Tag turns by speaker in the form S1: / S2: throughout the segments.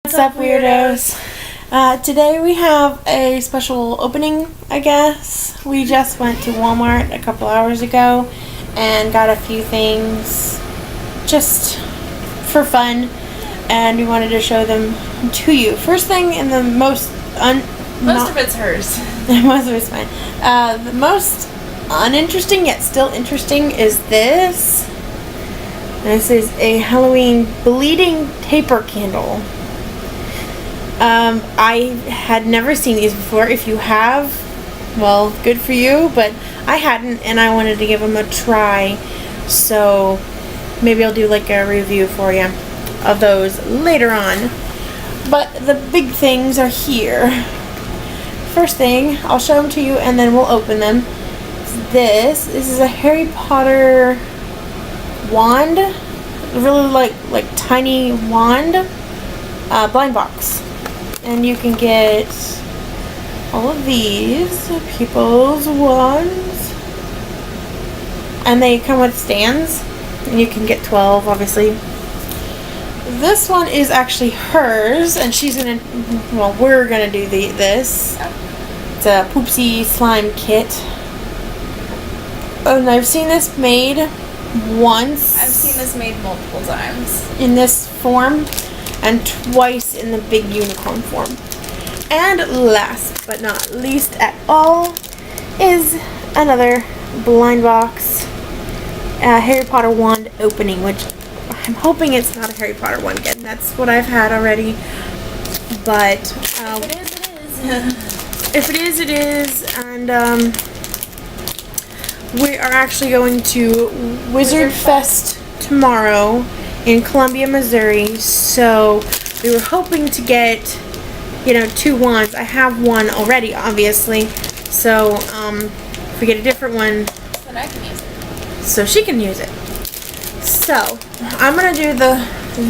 S1: What's up, weirdos? Today we have a special opening, I guess. We just went to Walmart a couple hours ago and got a few things just for fun, and we wanted to show them to you. First thing, and the most
S2: most of it's hers.
S1: Most of it's mine. The most uninteresting yet still interesting is this. This is a Halloween bleeding taper candle. I had never seen these before. If you have, well, good for you, but I hadn't, and I wanted to give them a try. So maybe I'll do like a review for you of those later on. But the big things are here. First thing, I'll show them to you and then we'll open them. This is a Harry Potter wand, really like tiny wand, blind box. And you can get all of these people's wands, and they come with stands, and you can get 12, obviously. This one is actually hers, and she's gonna, well, we're gonna do this. It's a Poopsie slime kit, and I've seen this made once.
S2: I've seen this made multiple times.
S1: In this form, and twice in the big unicorn form. And last but not least at all is another blind box Harry Potter wand opening, which I'm hoping it's not a Harry Potter one again. That's what I've had already. But
S2: if it is, it is.
S1: If it is, it is. And we are actually going to Wizard Fest tomorrow in Columbia, Missouri, so we were hoping to get, 2 wands. I have one already, obviously, so if we get a different one,
S2: then I can use it.
S1: So she can use it. So I'm gonna do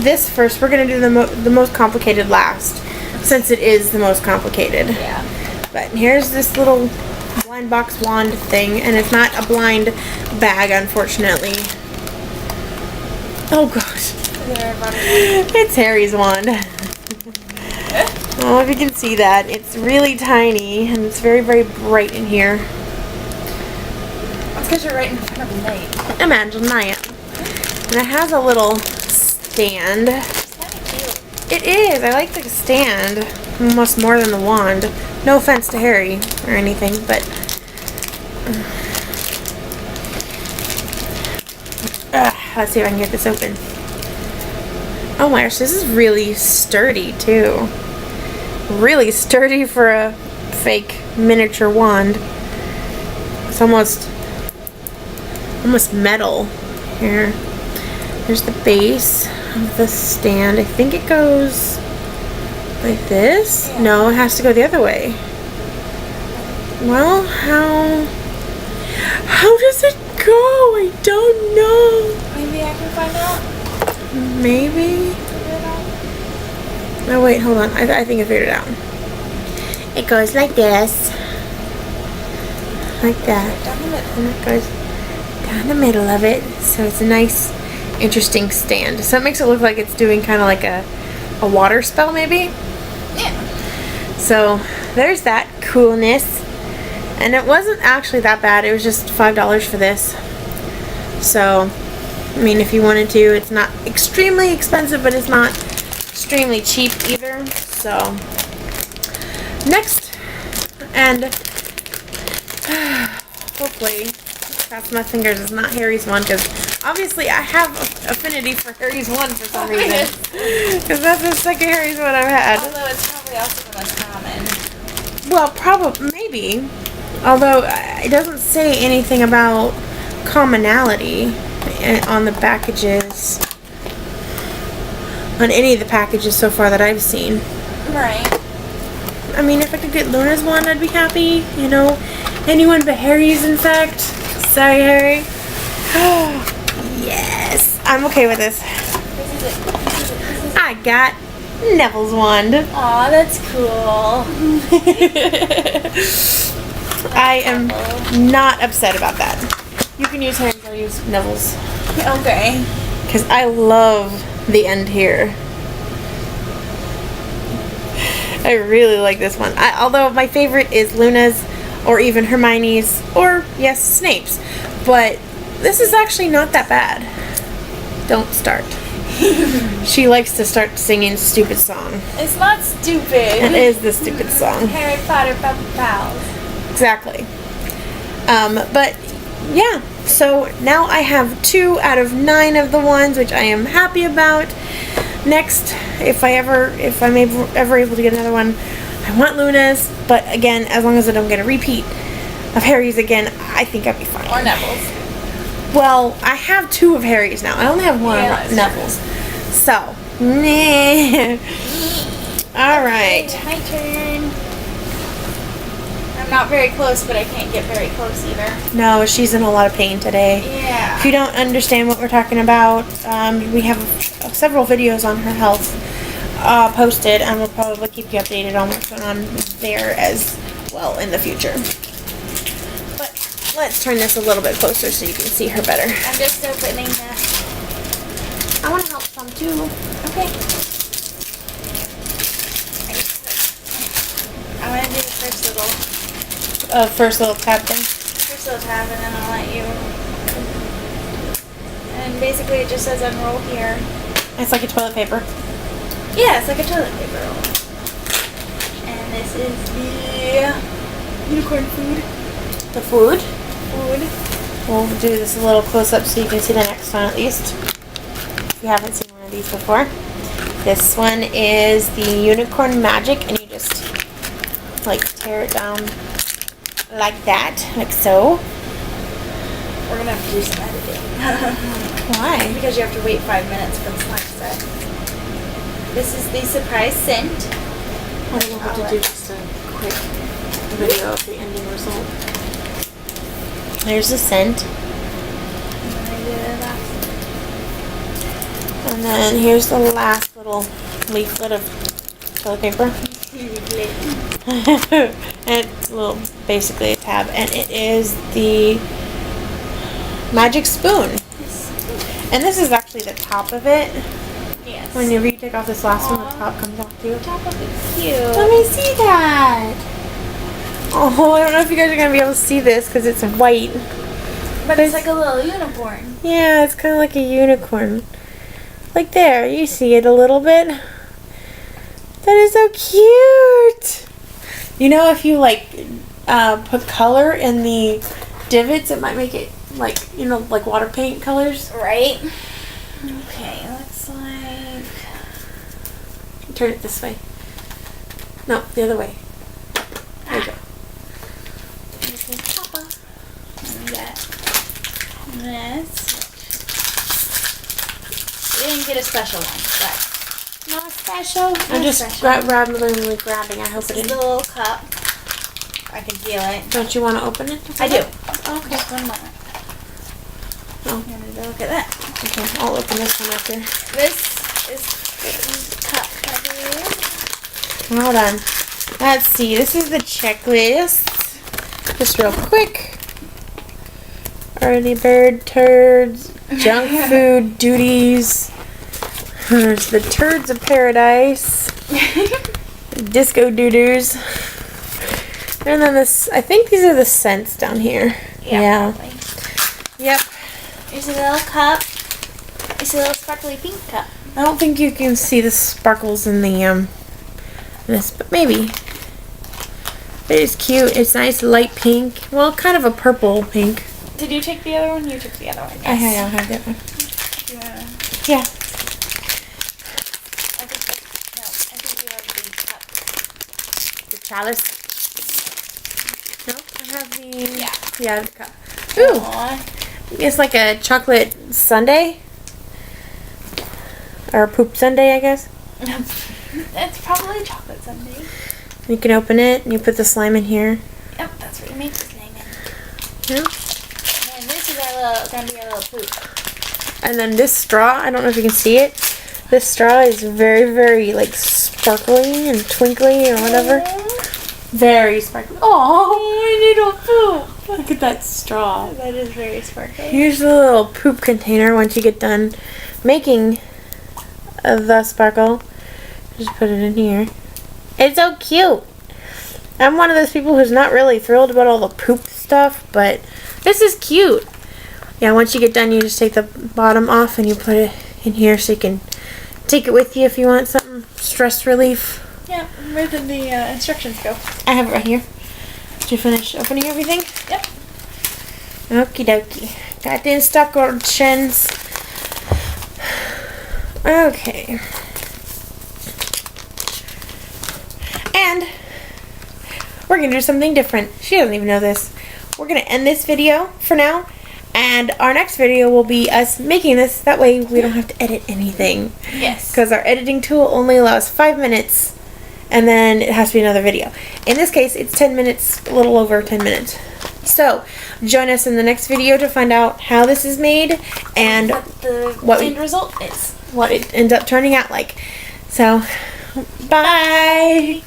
S1: this first. We're gonna do the most complicated last, since it is the most complicated.
S2: Yeah.
S1: But here's this little blind box wand thing, and it's not a blind bag, unfortunately. Oh gosh. It's Harry's wand. Oh, if you can see that. It's really tiny and it's very, very bright in here.
S2: That's because you're right in front of the light.
S1: Imagine that. And it has a little stand.
S2: It's kind of cute.
S1: It is. I like the stand almost more than the wand. No offense to Harry or anything, but let's see if I can get this open. Oh my gosh, this is really sturdy too. Really sturdy for a fake miniature wand. It's almost metal. Here. There's the base of the stand. I think it goes like this.
S2: Yeah.
S1: No, it has to go the other way. Well, how does it go? I don't know.
S2: Maybe I can find out.
S1: Maybe. Oh wait, hold on. I think I figured it out. It goes like this. Like that.
S2: Down the middle.
S1: And it goes down the middle of it. So it's a nice, interesting stand. So it makes it look like it's doing kind of like a water spell, maybe?
S2: Yeah.
S1: So there's that coolness. And it wasn't actually that bad. It was just $5 for this. So, I mean, if you wanted to, it's not extremely expensive, but it's not extremely cheap either. So, next, and hopefully, cross my fingers, it's not Harry's one, because obviously I have affinity for Harry's one for some reason. Because that's the second Harry's one I've had.
S2: Although it's probably also the most common.
S1: Well, probably, maybe. Although it doesn't say anything about commonality on the packages, on any of the packages so far that I've seen.
S2: Right.
S1: I mean, if I could get Luna's one, I'd be happy. Anyone but Harry's, in fact. Sorry, Harry. Yes, I'm okay with this.
S2: This is it.
S1: I got Neville's wand.
S2: Aw, that's cool.
S1: I am not upset about that. You can use Harry's, I'll use Neville's.
S2: Okay.
S1: Because I love the end here. I really like this one. Although my favorite is Luna's, or even Hermione's, or yes, Snape's. But this is actually not that bad. Don't start. She likes to start singing stupid song.
S2: It's not stupid.
S1: It is the stupid song.
S2: Ex.para.mentals.
S1: Exactly. But yeah, so now I have 2 out of 9 of the ones, which I am happy about. Next, if I'm ever able to get another one, I want Luna's, but again, as long as I don't get a repeat of Harry's again, I think I'd be fine.
S2: Or Neville's.
S1: Well, I have 2 of Harry's now. I only have 1 of Neville's. So, alright.
S2: Okay, my turn. I'm not very close, but I can't get very close either.
S1: No, she's in a lot of pain today.
S2: Yeah.
S1: If you don't understand what we're talking about, we have several videos on her health posted, and we'll probably keep you updated on what's going on there as well in the future. But let's turn this a little bit closer so you can see her better.
S2: I'm just opening that.
S1: I want to help some too.
S2: Okay. I want to do the
S1: First little tab thing.
S2: first little tab, and then I'll let you. And basically, it just says unroll here.
S1: It's like a toilet paper.
S2: Yeah, it's like a toilet paper roll. And this is the unicorn food.
S1: The food.
S2: Food.
S1: We'll do this a little close up so you can see the next one at least. If you haven't seen one of these before. This one is the unicorn magic, and you just like tear it down like that, like so.
S2: We're gonna have to do some editing.
S1: Why?
S2: Because you have to wait 5 minutes for the slime set. This is the surprise scent.
S1: We'll have to do just a quick video of the ending result. There's the scent. And then here's the last little leaflet of toilet paper. And it's basically a tab, and it is the magic spoon. And this is actually the top of it.
S2: Yes.
S1: Whenever you take off this last one, the top comes off too.
S2: The top of it's cute.
S1: Let me see that. Oh, I don't know if you guys are going to be able to see this because it's white.
S2: But it's like a little unicorn.
S1: Yeah, it's kind of like a unicorn. Like there, you see it a little bit. That is so cute. You know, if you like put color in the divots, it might make it like, you know, like water paint colors.
S2: Right? Okay, looks like...
S1: Turn it this way. No, the other way. There you go.
S2: This is Papa. And we got this. We didn't get a special one, but...
S1: Not special. I'm
S2: Not
S1: just
S2: special.
S1: randomly grabbing. I hope
S2: This
S1: it
S2: is the little cup. I can feel it.
S1: Don't you want to open it?
S2: I do.
S1: Okay.
S2: Just 1 moment.
S1: Oh.
S2: I'm gonna look at that.
S1: Okay, I'll open this one after.
S2: This is cup covered.
S1: Hold on. Let's see. This is the checklist. Just real quick. Early bird turds, junk food duties. There's the turds of paradise. Disco dooders. And then this, I think these are the scents down here. Yeah.
S2: Probably.
S1: Yep.
S2: There's a little cup. It's a little sparkly pink cup.
S1: I don't think you can see the sparkles in the this, but maybe. It is cute. It's nice light pink. Well, kind of a purple pink.
S2: Did you take the other one? You took the other one.
S1: I don't have that one.
S2: Yeah.
S1: Yeah.
S2: I think you have the cup.
S1: The chalice. No, I have the yeah the cup. Ooh,
S2: Aww.
S1: it's like a chocolate sundae or a poop sundae, I guess.
S2: It's probably a chocolate sundae.
S1: You can open it and you put the slime in here.
S2: Yep, that's what you make this name in.
S1: Yeah.
S2: And this is gonna be our little poop.
S1: And then this straw, I don't know if you can see it. This straw is very, very like sparkly and twinkly or whatever. Very sparkly. Oh, I need a poop. Look at that straw.
S2: That is very sparkly.
S1: Here's the little poop container once you get done making the sparkle. Just put it in here. It's so cute. I'm one of those people who's not really thrilled about all the poop stuff, but this is cute. Yeah, once you get done, you just take the bottom off and you put it in here so you can take it with you if you want something stress relief.
S2: Yeah, where did the instructions go?
S1: I have it right here. Did you finish opening everything?
S2: Yep.
S1: Okie dokie. Got the instructions. Okay. And we're going to do something different. She doesn't even know this. We're going to end this video for now. And our next video will be us making this. That way we don't have to edit anything.
S2: Yes.
S1: Because our editing tool only allows 5 minutes. And then it has to be another video. In this case, it's 10 minutes, a little over 10 minutes. So, join us in the next video to find out how this is made and
S2: what the end result is.
S1: what it ends up turning out like. So, bye!